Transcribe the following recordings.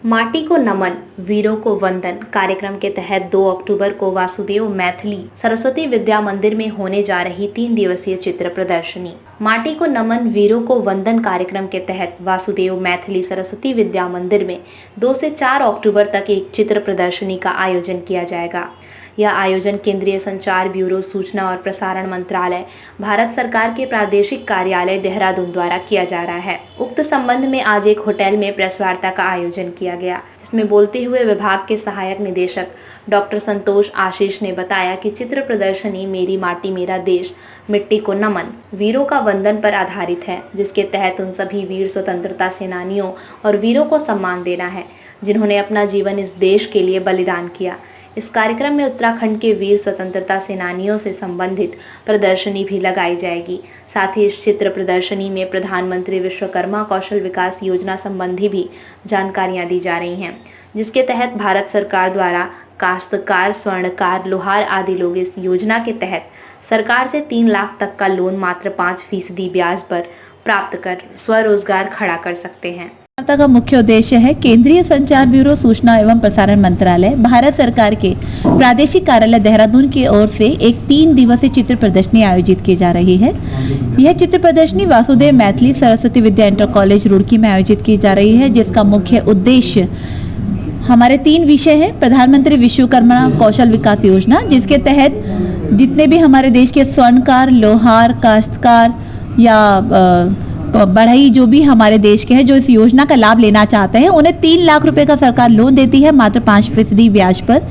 माटी को नमन, वीरों को वंदन कार्यक्रम के तहत 2 अक्टूबर को वासुदेव मैथिली सरस्वती विद्या मंदिर में होने जा रही 3 दिवसीय चित्र प्रदर्शनी। माटी को नमन, वीरों को वंदन कार्यक्रम के तहत वासुदेव मैथिली सरस्वती विद्या मंदिर में 2 से 4 अक्टूबर तक एक चित्र प्रदर्शनी का आयोजन किया जाएगा। यह आयोजन केंद्रीय संचार ब्यूरो, सूचना और प्रसारण मंत्रालय, भारत सरकार के प्रादेशिक कार्यालय देहरादून द्वारा किया जा रहा है। उक्त संबंध में आज एक होटल में प्रेस वार्ता का आयोजन किया गया, जिसमें बोलते हुए विभाग के सहायक निदेशक डॉक्टर संतोष आशीष ने बताया कि चित्र प्रदर्शनी मेरी माटी मेरा देश, मिट्टी को नमन, वीरों का वंदन पर आधारित है, जिसके तहत उन सभी वीर स्वतंत्रता सेनानियों और वीरों को सम्मान देना है जिन्होंने अपना जीवन इस देश के लिए बलिदान किया। इस कार्यक्रम में उत्तराखंड के वीर स्वतंत्रता सेनानियों से संबंधित प्रदर्शनी भी लगाई जाएगी। साथ ही इस चित्र प्रदर्शनी में प्रधानमंत्री विश्वकर्मा कौशल विकास योजना संबंधी भी जानकारियां दी जा रही हैं, जिसके तहत भारत सरकार द्वारा काश्तकार, स्वर्णकार, लोहार आदि लोग इस योजना के तहत सरकार से 3 लाख तक का लोन मात्र 5% ब्याज पर प्राप्त कर स्वरोजगार खड़ा कर सकते हैं। वार्ता का मुख्य उद्देश्य है केंद्रीय संचार ब्यूरो, सूचना एवं प्रसारण मंत्रालय, भारत सरकार के प्रादेशिक कार्यालय देहरादून की ओर से एक 3 दिवसीय चित्र प्रदर्शनी आयोजित की जा रही है। यह चित्र प्रदर्शनी वासुदेव मैथिली सरस्वती विद्या इंटर कॉलेज रुड़की में आयोजित की जा रही है, जिसका मुख्य उद्देश्य हमारे 3 विषय है। प्रधानमंत्री विश्वकर्मा कौशल विकास योजना, जिसके तहत जितने भी हमारे देश के स्वर्णकार, लोहार, काश्तकार या बढ़ई जो भी हमारे देश के हैं जो इस योजना का लाभ लेना चाहते हैं, उन्हें 3 लाख रुपए का सरकार लोन देती है मात्र 5% ब्याज पर।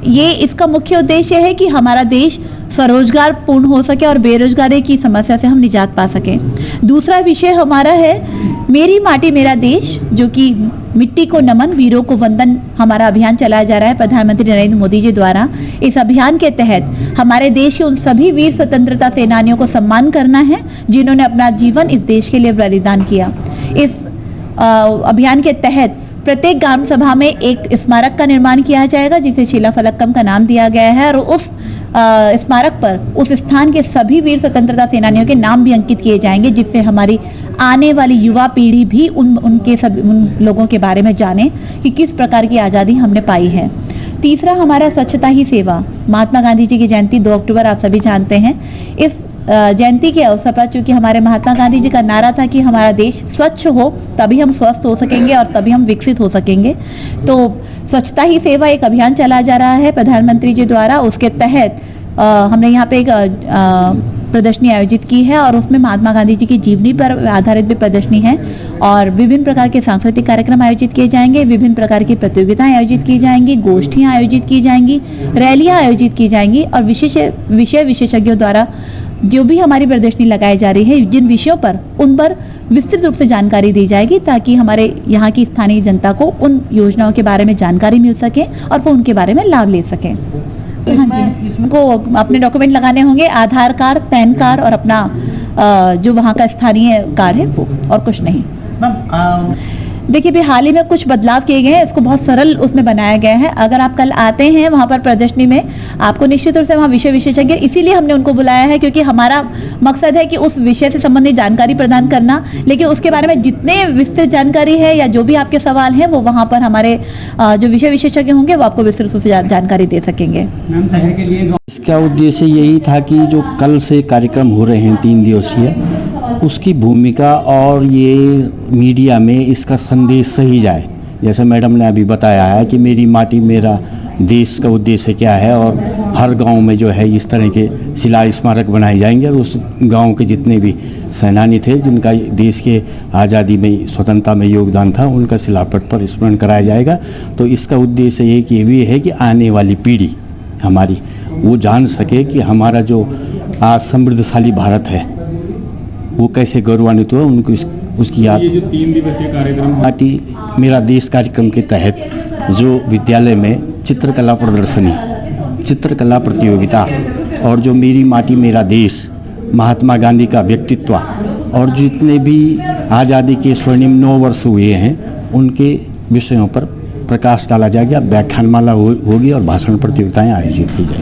ये इसका मुख्य उद्देश्य है कि हमारा देश स्वरोजगार पूर्ण हो सके और बेरोजगारी की समस्या से हम निजात पा सकें। दूसरा विषय हमारा है मेरी माटी मेरा देश, जो कि मिट्टी को नमन, वीरों को वंदन हमारा अभियान चलाया जा रहा है प्रधानमंत्री नरेंद्र मोदी जी द्वारा। इस अभियान के तहत हमारे देश के उन सभी वीर स्वतंत्रता सेनानियों को सम्मान करना है जिन्होंने अपना जीवन इस देश के लिए बलिदान किया। इस अभियान के तहत प्रत्येक ग्राम सभा में एक स्मारक का निर्माण किया जाएगा, जिसे शिलाफलकम का नाम दिया गया है, और उस स्मारक पर उस स्थान के सभी वीर स्वतंत्रता सेनानियों के नाम भी अंकित किए जाएंगे, जिससे हमारी आने वाली युवा पीढ़ी भी उन लोगों के बारे में जाने कि किस प्रकार की आज़ादी हमने पाई है। तीसरा हमारा स्वच्छता ही सेवा। महात्मा गांधी जी की जयंती 2 अक्टूबर आप सभी जानते हैं। इस जयंती के अवसर पर, चूंकि हमारे महात्मा गांधी जी का नारा था कि हमारा देश स्वच्छ हो तभी हम स्वस्थ हो सकेंगे और तभी हम विकसित हो सकेंगे, तो स्वच्छता ही सेवा एक अभियान चलाया जा रहा है प्रधानमंत्री जी द्वारा। उसके तहत हमने यहाँ पे एक प्रदर्शनी आयोजित की है और उसमें महात्मा गांधी जी की जीवनी पर आधारित भी प्रदर्शनी है और विभिन्न प्रकार के सांस्कृतिक कार्यक्रम आयोजित किए जाएंगे, विभिन्न प्रकार की प्रतियोगिताएं आयोजित की जाएंगी, गोष्ठियां आयोजित की जाएंगी, रैलियां आयोजित की जाएंगी और विषय विशेषज्ञों द्वारा जो भी हमारी प्रदर्शनी लगाई जा रही है, जिन विषयों पर उन पर विस्तृत रूप से जानकारी दी जाएगी, ताकि हमारे यहाँ की स्थानीय जनता को उन योजनाओं के बारे में जानकारी मिल सके और वो उनके बारे में लाभ ले सकें। हाँ जी, उनको अपने डॉक्यूमेंट लगाने होंगे, आधार कार्ड, पैन कार्ड और अपना जो वहाँ का स्थानीय कार्ड है वो, और कुछ नहीं। देखिए भी हाल ही में कुछ बदलाव किए गए हैं, इसको बहुत सरल उसमें बनाया गया है। अगर आप कल आते हैं वहाँ पर प्रदर्शनी में, आपको निश्चित रूप से वहाँ विषय विशेषज्ञ, इसीलिए हमने उनको बुलाया है क्योंकि हमारा मकसद है कि उस विषय से संबंधित जानकारी प्रदान करना, लेकिन उसके बारे में जितने विस्तृत जानकारी है या जो भी आपके सवाल हैं वो वहाँ पर हमारे जो विषय विशेषज्ञ होंगे वो आपको विस्तृत रूप से जानकारी दे सकेंगे। इसका उद्देश्य यही था कि जो कल से कार्यक्रम हो रहे हैं 3 दिवसीय, उसकी भूमिका और ये मीडिया में इसका संदेश सही जाए। जैसे मैडम ने अभी बताया है कि मेरी माटी मेरा देश का उद्देश्य क्या है, और हर गांव में जो है इस तरह के शिला स्मारक बनाए जाएंगे और उस गांव के जितने भी सेनानी थे जिनका देश के आज़ादी में, स्वतंत्रता में योगदान था, उनका शिलापट पर स्मरण कराया जाएगा। तो इसका उद्देश्य ये है कि आने वाली पीढ़ी हमारी वो जान सके कि हमारा जो आज समृद्धशाली भारत है वो कैसे गौरवान्वित हुआ, उनको उसकी याद। ये जो 3 दिवसीय कार्यक्रम माटी मेरा देश कार्यक्रम के तहत जो विद्यालय में चित्रकला प्रदर्शनी, चित्रकला प्रतियोगिता और जो मेरी माटी मेरा देश, महात्मा गांधी का व्यक्तित्व और जितने भी आज़ादी के स्वर्णिम 9 वर्ष हुए हैं उनके विषयों पर प्रकाश डाला जाएगा, व्याख्यानमाला होगी और भाषण प्रतियोगिताएं आयोजित की जाएगी।